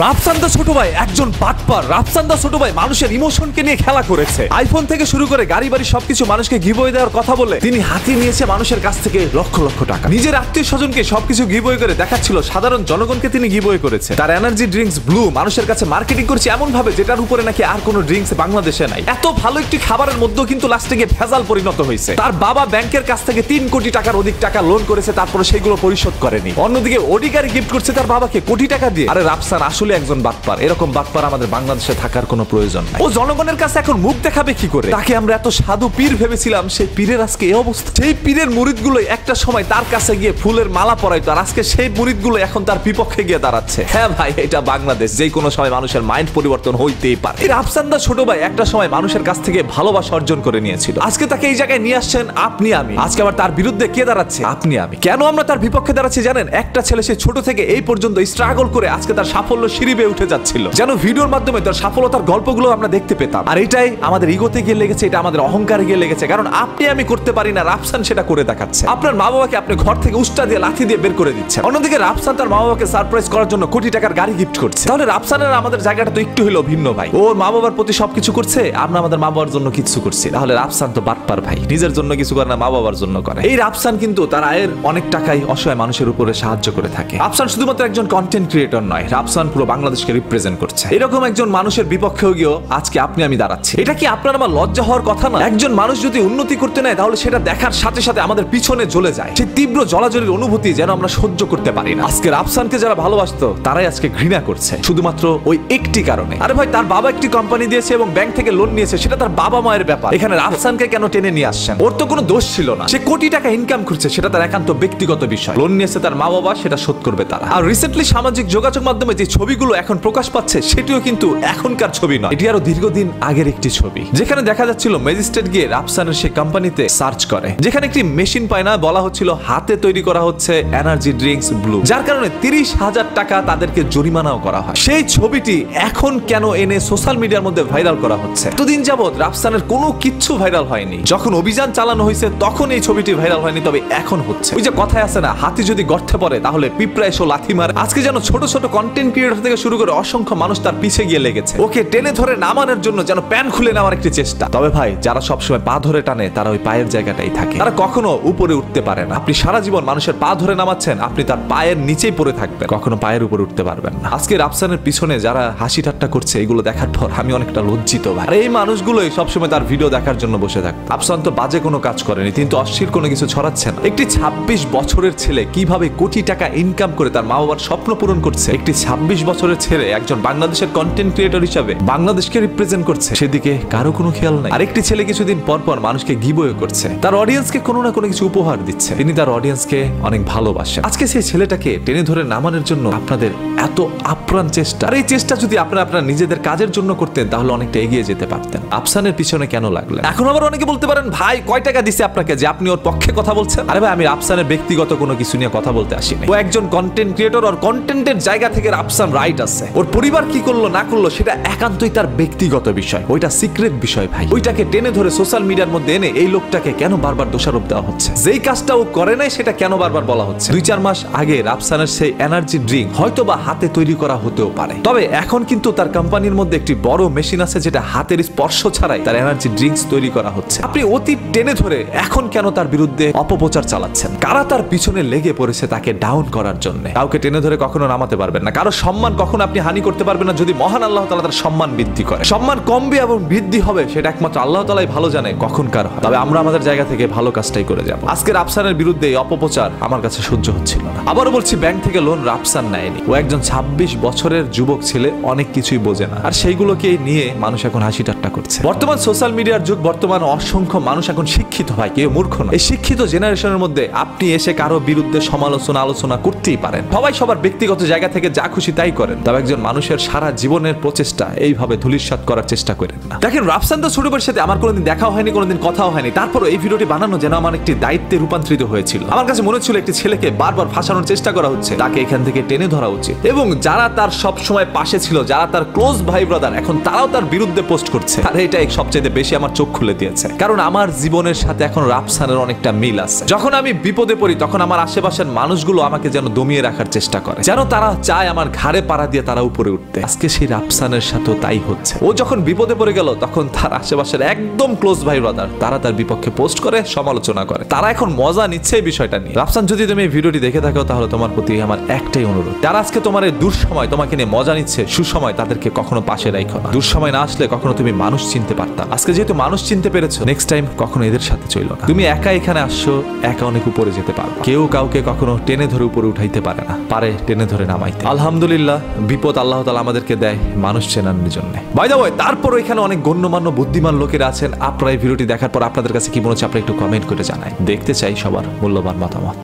রাফসান দা ছোট ভাই একজন বাটপার। রাফসান দা ছোট ভাই মানুষের ইমোশনকে নিয়ে খেলা করেছে। আইফোন থেকে শুরু করে গাড়ি বাড়ি সবকিছু মানুষকে গিভওয়ে দেওয়ার কথা বলে তিনি হাতিয়ে নিয়েছে মানুষের কাছ থেকে লক্ষ লক্ষ টাকা। নিজের আত্মীয় স্বজনকে সবকিছু গিভওয়ে করে দেখাচ্ছিল, সাধারণ জনগণকে তিনি গিভওয়ে করেছে। তার এনার্জি ড্রিঙ্কস ব্লু মানুষের কাছে মার্কেটিং করছে এমন ভাবে যেটার উপরে নাকি আর কোনো ড্রিঙ্কস বাংলাদেশে নাই। এত ভালো একটি খাবারের মধ্যেও কিন্তু লাস্টে গিয়ে ভেজাল পরিণত হয়েছে। তার বাবা ব্যাংকের কাছ থেকে 3 কোটি টাকার অধিক টাকা লোন করেছে, তারপরে সেগুলো পরিশোধ করেনি। অন্যদিকে ওডি গাড়ি গিফট করছে তার বাবাকে কোটি টাকা দিয়ে। আরে রাফসান আসলে একজন বাটপার। এরকম বাটপার আমাদের বাংলাদেশে থাকার কোনো প্রয়োজন নাই। ও জনগণের কাছে এখন মুখ দেখাবে কি করে? তাকে আমরা এত সাধু পীর ভেবেছিলাম, সেই পীরের আজকে এই অবস্থা। সেই পীরের মুরিদগুলো একটা সময় তার কাছে গিয়ে ফুলের মালা পরাইতো, আর আজকে সেই মুরিদগুলো এখন তার বিপক্ষে গিয়ে দাঁড়াচ্ছে। হ্যাঁ ভাই, এটা বাংলাদেশ, যে কোনো সময় মানুষের মাইন্ড পরিবর্তন হইতেই পারে। এই রাফসান দা ছোট ভাই একটা সময় মানুষের কাছ থেকে ভালোবাসা অর্জন করে নিয়েছিল। আজকে তাকে এই জায়গায় নিয়ে আসছেন আপনি আমি। আজকে আবার তার বিরুদ্ধে কে দাঁড়াচ্ছে? আপনি আমি। কেন আমরা তার বিপক্ষে দাঁড়াচ্ছি জানেন? একটা ছেলে সে ছোট থেকে এই পর্যন্ত স্ট্রাগল করে আজকে তার সাফল্য সিঁড়ি বেয়ে উঠে যাচ্ছিল, যেন ভিডিওর মাধ্যমে তার সফলতার গল্পগুলো আমরা দেখতে পেতাম। আর এটাই আমাদের ইগোতে গিয়ে লেগেছে, এটা আমাদের অহংকারে গিয়ে লেগেছে। কারণ আপনি আমি করতে পারি না, রাফসান সেটা করে দেখাচ্ছে। আপনার মা বাবাকে আপনি ঘর থেকে উস্টা দিয়ে লাথি দিয়ে বের করে দিচ্ছেন। অন্যদিকে রাফসান তার মা বাবাকে সারপ্রাইজ করার জন্য কোটি টাকার গাড়ি গিফট করছে। তাহলে রাফসানের আমাদের জায়গাটা তো একটু হলেও ভিন্ন ভাই। ওর মা বাবার প্রতি সবকিছু করছে, আমরা আমাদের মা বাবার জন্য কিছু করছি। তাহলে রাফসান তো বাটপার ভাই, নিজের জন্য কিছু করে না, মা বাবার জন্য করে। এই রাফসান কিন্তু তার আয়ের অনেক টাকাই অসহায় মানুষের উপরে সাহায্য করে থাকে। রাফসান শুধুমাত্র একজন কন্টেন্ট ক্রিয়েটর নয়, রাফসান পুরো বাংলাদেশকে রিপ্রেজেন্ট করছে। এরকম একজন মানুষের বিপক্ষেও গিয়েও আজকে আপনি আমি দাঁড়াচ্ছি। এটা কি আপনার আমার লজ্জা হওয়ার কথা না? একজন মানুষ যদি উন্নতি করতে নেয় তাহলে সেটা দেখার সাথে সাথে আমাদের পিছনে জ্বলে যায়। সেই তীব্র জলাজলির অনুভূতি যেন আমরা সহ্য করতে পারি না। আজকে রাফসানকে যারা ভালোবাসতো তারাই আজকে ঘৃণা করছে, শুধুমাত্র ওই একটি কারণে। আরে ভাই, তার বাবা একটি কোম্পানি দিয়েছে এবং ব্যাংক থেকে লোন নিয়েছে, সেটা তার বাবা মায়ের ব্যাপার। এখানে রাফসানকে কেন টেনে নিয়ে আসছেন? ওর তো কোনো দোষ ছিল না। সে কোটি টাকা ইনকাম করছে, সেটা তার একান্ত ব্যক্তিগত বিষয়। লোন নিয়েছে তার মা বাবা, সেটা শোধ করবে তারা। আর রিসেন্টলি সামাজিক যোগাযোগ মাধ্যমে যে ছবিগুলো এখন প্রকাশ পাচ্ছে সেটিও কিন্তু এখনকার ছবি নয়, এটি আরো দীর্ঘদিন আগের একটি ছবি, যেখানে দেখা যাচ্ছিল ম্যাজিস্ট্রেট গিয়ে রাফসানের সেই কোম্পানিতে সার্চ করে, যেখানে একটি মেশিন পায় না, বলা হচ্ছিল হাতে তৈরি করা হচ্ছে এনার্জি ড্রিঙ্কস ব্লু, যার কারণে 30,000 টাকা তাদেরকে জরিমানাও করা হয়। সেই ছবিটি এখন কেন এনে সোশ্যাল মিডিয়ার মধ্যে ভাইরাল করা হচ্ছে? এতদিন যাবত রাফসানের কোনো কিচ্ছু ভাইরাল হয়নি। যখন অভিযান চালানো হয়েছে তখন এই ছবিটি ভাইরাল হয়নি, তবে এখন হচ্ছে। ওই যে কথায় আছে না, হাতি যদি গর্তে পড়ে তাহলে পিঁপড়া এসে লাথি মারে। আজকে যেন ছোট ছোট কন্টেন্ট ক্রিয়েটর থেকে শুরু করে অসংখ্য মানুষ তার পিছে গিয়ে লেগেছে, ওকে টেনে ধরে নামানোর জন্য, যেন প্যান খুলে নেওয়ার একটি চেষ্টা। তবে ভাই, যারা সবসময় পা ধরে টানে তারা ওই পায়ের জায়গাটাই থাকে, তারা কখনো উপরে উঠতে পারে না। আপনি সারা জীবন মানুষের পা ধরে নামাচ্ছেন, আপনি তার পায়ের নিচেই পড়ে থাকবেন, কখনো পায়ের উপরে উঠতে পারবেন না। আজকে রাফসানের পিছনে যারা হাসি ঠাট্টা করছে, এগুলো দেখার পর আমি অনেকটা লজ্জিত ভাই। আর এই মানুষগুলোই সবসময় তার ভিডিও দেখার জন্য বসে থাকে। রাফসান তো বাজে কোনো কাজ করেনি, কিন্তু অশ্লীল কোনো কিছু ছড়াচ্ছেন। একটি 26 বছরের ছেলে কিভাবে কোটি টাকা ইনকাম করে তার মা বাবার স্বপ্ন পূরণ করছে, একটি 26 বছরের ছেলে একজন বাংলাদেশের কন্টেন্ট ক্রিয়েটর হিসাবে বাংলাদেশকে রিপ্রেজেন্ট করছে, সেদিকে কারো কোনো খেয়াল নাই। আরেকটি ছেলে কিছুদিন পর পর মানুষকে গিভওয়ে করছে, তার অডিয়েন্সকে কোনো না কোনো কিছু উপহার দিচ্ছে, তিনি তার অডিয়েন্সকে অনেক ভালোবাসেন। আজকে সেই ছেলেটাকে টেনে ধরে নামানোর জন্য আপনাদের এত আপ্রাণ চেষ্টা। আর এই চেষ্টা যদি আপনারা আপনার নিজেদের কাজের জন্য করতেন তাহলে অনেকটা এগিয়ে যেতে পারতেন। রাফসানের পিছনে কেন লাগলেন? এখন আবার অনেকে বলতে পারেন, ভাই কয় টাকা দিছে আপনাকে যে আপনি ওর পক্ষে কথা বলছেন? আরে ভাই, আমি রাফসানের ব্যক্তিগত কোনো কিছু নিয়ে কথা বলতে আসিনি। ও একজন কন্টেন্ট ক্রিয়েটর, আর কন্টেন্টের জায়গা থেকে রাফসান রাইট আছে। ওর পরিবার কি করলো না করলো সেটা একান্তই তার ব্যক্তিগত বিষয়, ওইটা সিক্রেট বিষয় ভাই। ওইটাকে টেনে ধরে সোশ্যাল মিডিয়ার মধ্যে এনে এই লোকটাকে কেন বারবার দোষারোপ দেওয়া হচ্ছে? যেই কাজটা ও করে নাই সেটা কেন বারবার বলা হচ্ছে? 2-4 মাস আগে রাফসানের সেই এনার্জি ড্রিঙ্ক হয়তো বা হাতে তৈরি করা হতেও পারে, তবে এখন কিন্তু তার কোম্পানির মধ্যে একটি বড় মেশিন আছে যেটা হাতের স্পর্শ ছাড়াই তার এনার্জি ড্রিঙ্কস তৈরি করা হচ্ছে। আপনি অতি টেনে ধরে এখন কেন তার বিরুদ্ধে অপপ্রচার চালাচ্ছেন? কারা তার পিছনে লেগে পড়েছে তাকে ডাউন করার জন্য? কাউকে টেনে ধরে কখনো নামাতে পারবেন না, কারো সম্মান কখনো আপনি হানি করতে পারবেন না যদি মহান আল্লাহ তাআলা তার সম্মান বৃদ্ধি করে। সম্মান কমবে এবং বৃদ্ধি হবে সেটা একমাত্র আল্লাহ তাআলাই ভালো জানে কখনকার হয়। তবে আমরা আমাদের জায়গা থেকে ভালো কাজটাই করে যাব। আজকে রাফসানের বিরুদ্ধে এই অপপ্রচার আমার কাছে সহ্য হচ্ছিল না। আবারও বলছি, ব্যাংক থেকে লোন রাফসান নেয়নি। ও একজন 26 বছরের যুবক ছেলে, অনেক কিছুই বোঝে না, আর সেইগুলোকে নিয়ে মানুষ এখন হাসি ঠাট্টা করছে। বর্তমান সোশ্যাল মিডিয়ার যুগ, বর্তমান অসংখ্য মানুষ এখন শিক্ষিত হয়, কেউ মূর্খ নয়। এই শিক্ষিত জেনারেশনের মধ্যে আপনি এসে কারো বিরুদ্ধে আলোচনা করতেই পারেন, সবাই সবার ব্যক্তিগত জায়গা থেকে যা খুশি তাই করেন। তবে একজন মানুষের সারা জীবনের প্রচেষ্টা এইভাবে ধূলিসাৎ করার চেষ্টা করেন না। দেখেন, রাফসান দা ছোট ভাইয়ের সাথে আমার কোনোদিন দেখাও হয়নি, কোনোদিন কথাও হয়নি, তারপরও এই ভিডিওটি বানানো যেন আমার একটি দায়িত্বে রূপান্তরিত হয়েছিল। আমার কাছে মনে ছিল একটি ছেলেকে বারবার ফাঁসানোর চেষ্টা করা হচ্ছে, তাকে এখান থেকে টেনে ধরা উচিত, এবং যারা তার সব সময় পাশে ছিল, যারা তার ক্লোজ ভাই ব্রাদার, এখন তারাও তার বিরুদ্ধে পোস্ট করছে। আর এটাই সবচেয়ে বেশি আমার চোখ খুলে দিয়েছে, কারণ আমার জীবনের সাথে এখন রাফসানের অনেকটা মিল আছে। যখন আমি বিপদে পড়ি তখন আমার আশেপাশের মানুষগুলো আমাকে যেন দমিয়ে রাখার চেষ্টা করে, যেন তারা চায় আমার ঘাড়ে পাড়া দিয়ে তারা উপরে উঠতে। আজকে সেই রাফসানের সাথেও তাই হচ্ছে। ও যখন বিপদে পড়ে গেল তখন তার আশেপাশের একদম ক্লোজ ভাই ব্রাদার তারা তার বিপক্ষে পোস্ট করে, সমালোচনা করে। তারা এখন মজা নিচ্ছে এই বিষয়টা নিয়ে। রাফসান, যদি তুমি এই ভিডিওটি দেখে থাকো তাহলে তোমার প্রতি আমার একটাই অনুরোধ, যারা আজকে তোমার এই দুঃসময় তোমাকে নিয়ে মজা নিচ্ছে, সুসময় তাদেরকে কখনো পাশে রাখো না। দুঃসময় না আসলে কখনো তুমি মানুষ চিনতে পারতা। আজকে যেহেতু মানুষ চিনতে পেরেছো, নেক্সট টাইম কখনো এদের সাথে চলো না। তুমি একা এখানে আসছো, একা অনেক উপরে যেতে পারো। কেউ কাউকে কখনো টেনে ধরে উপরে উঠাইতে পারে না, পারে টেনে ধরে নামাইতে। আলহামদুলিল্লাহ, বিপদ আল্লাহ তাআলা আমাদেরকে দেয় মানুষ চেনানোর জন্য। বাই দ্য ওয়ে, তারপর এখানে অনেক গণ্যমান্য বুদ্ধিমান লোকেরা আছেন। আপনারা এই ভিডিওটি দেখার পর আপনাদের কাছে কি মনে হচ্ছে আপনারা একটু কমেন্ট করে জানাই। দেখতে চাই সবার মূল্যবান মতামত।